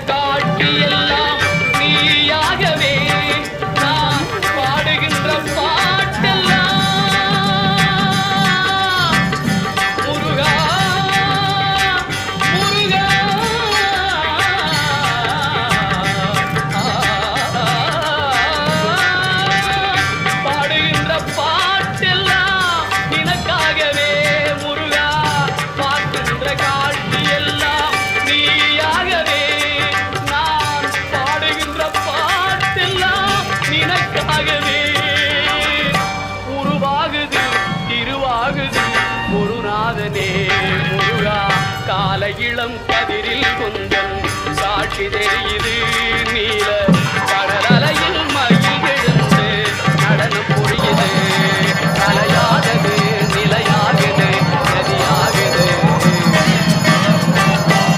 காட்சி எல்லாம் நீயாகவே நான் பாடுகின்ற பாட்டெல்லாம் முருகா முருகா பாடுகின்ற பாட்டெல்லாம் நினக்காகவே முருகா பார்க்கின்ற காட்சி எல்லாம் நீயாகவே நான் பாடுகின்ற பாட்டெல்லாம் நினக்காகவே உருவாகுது திருவாகுது குருநாதனே முருகா கால இளம் கதிரில் கொஞ்சம் சாட்சி தெரியுது நீல